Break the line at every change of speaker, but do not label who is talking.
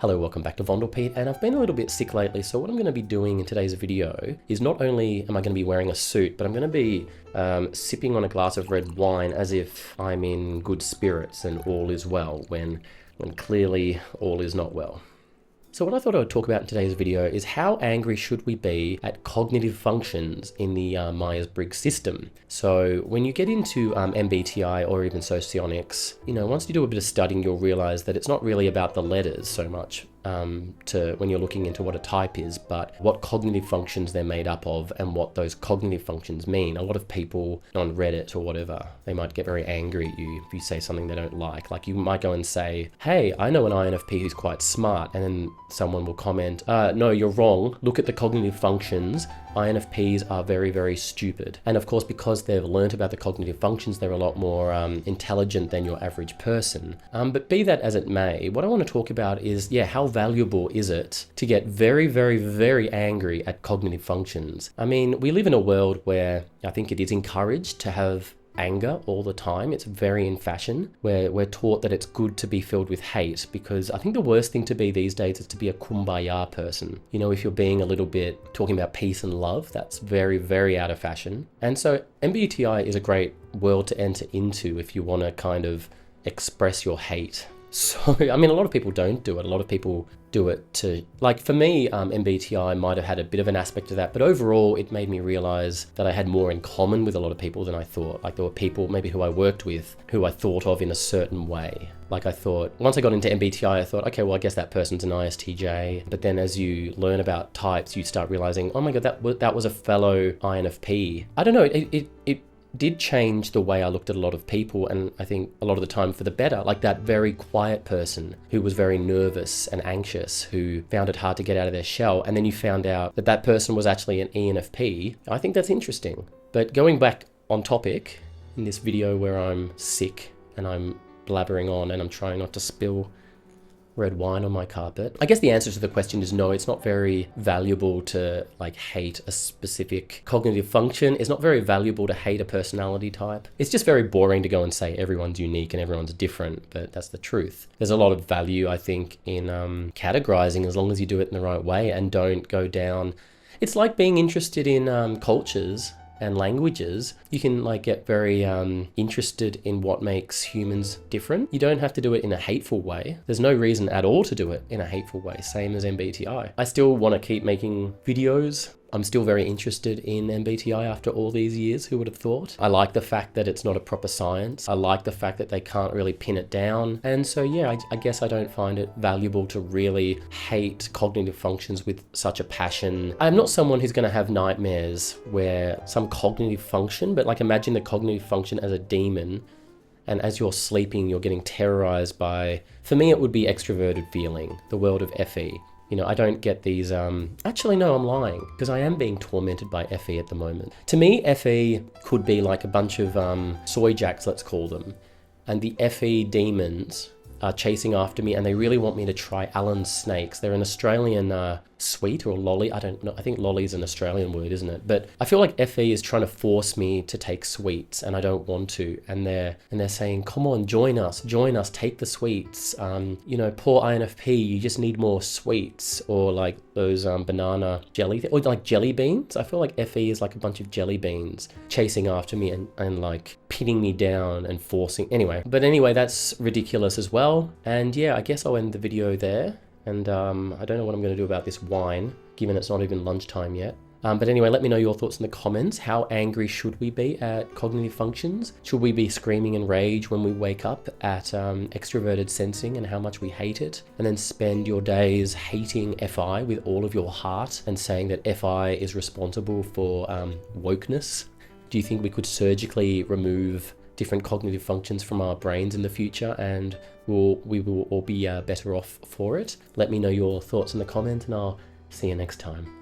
Hello, welcome back to Vondelpete, and I've been a little bit sick lately, so what I'm going to be doing in today's video is not only am I going to be wearing a suit, but I'm going to be sipping on a glass of red wine as if I'm in good spirits and all is well, when clearly all is not well. So what I thought I would talk about in today's video is how angry should we be at cognitive functions in the Myers-Briggs system. So when you get into MBTI or even socionics, once you do a bit of studying, you'll realize that it's not really about the letters so much when you're looking into what a type is, but what cognitive functions they're made up of and what those cognitive functions mean. A lot of people on Reddit or whatever, they might get very angry at you if you say something they don't like. Like you might go and say, hey, I know an INFP who's quite smart, and then someone will comment, no, you're wrong. Look at the cognitive functions. INFPs are very, very stupid. And of course, because they've learnt about the cognitive functions, they're a lot more intelligent than your average person. But be that as it may, what I want to talk about is, how valuable is it to get very, very, very angry at cognitive functions? I mean, we live in a world where I think it is encouraged to have anger all the time. It's very in fashion, where we're taught that it's good to be filled with hate, because I think the worst thing to be these days is to be a kumbaya person. If you're being a little bit talking about peace and love, that's very, very out of fashion. And so MBTI is a great world to enter into if you want to kind of express your hate. So, I mean, a lot of people don't do it. A lot of people do it to, for me, MBTI might have had a bit of an aspect of that, but overall it made me realize that I had more in common with a lot of people than I thought. Like there were people maybe who I worked with who I thought of in a certain way. Like I thought, once I got into MBTI, I thought, okay, well, I guess that person's an ISTJ. But then as you learn about types, you start realizing, oh my God, that was a fellow INFP. I don't know, it did change the way I looked at a lot of people, and I think a lot of the time for the better. Like that very quiet person who was very nervous and anxious, who found it hard to get out of their shell, and then you found out that that person was actually an ENFP. I think that's interesting. But going back on topic, in this video where I'm sick and I'm blabbering on and I'm trying not to spill red wine on my carpet, I guess the answer to the question is no. It's not very valuable to hate a specific cognitive function. It's not very valuable to hate a personality type. It's just very boring to go and say everyone's unique and everyone's different, but that's the truth. There's a lot of value, I think, in categorizing, as long as you do it in the right way and don't go down. It's like being interested in cultures and languages. You can get very interested in what makes humans different. You don't have to do it in a hateful way. There's no reason at all to do it in a hateful way, same as MBTI. I still want to keep making videos. I'm still very interested in MBTI after all these years, who would have thought? I like the fact that it's not a proper science. I like the fact that they can't really pin it down. And so, I guess I don't find it valuable to really hate cognitive functions with such a passion. I'm not someone who's going to have nightmares where some cognitive function, but imagine the cognitive function as a demon, and as you're sleeping, you're getting terrorized by, for me, it would be extroverted feeling, the world of FE. I don't get these, actually, no, I'm lying, because I am being tormented by FE at the moment. To me, FE could be like a bunch of soy jacks, let's call them, and the FE demons are chasing after me, and they really want me to try Alan's snakes. They're an Australian sweet or lolly. I don't know. I think lolly is an Australian word, isn't it? But I feel like FE is trying to force me to take sweets, and I don't want to. And they're saying, come on, join us, take the sweets. Poor INFP, you just need more sweets, or those banana jelly, or jelly beans. I feel like FE is like a bunch of jelly beans chasing after me and pinning me down and forcing. Anyway, that's ridiculous as well. And I guess I'll end the video there. And I don't know what I'm going to do about this wine, given it's not even lunchtime yet. But anyway, let me know your thoughts in the comments. How angry should we be at cognitive functions? Should we be screaming in rage when we wake up at extroverted sensing and how much we hate it? And then spend your days hating FI with all of your heart and saying that FI is responsible for wokeness? Do you think we could surgically remove different cognitive functions from our brains in the future, and we will all be better off for it? Let me know your thoughts in the comments, and I'll see you next time.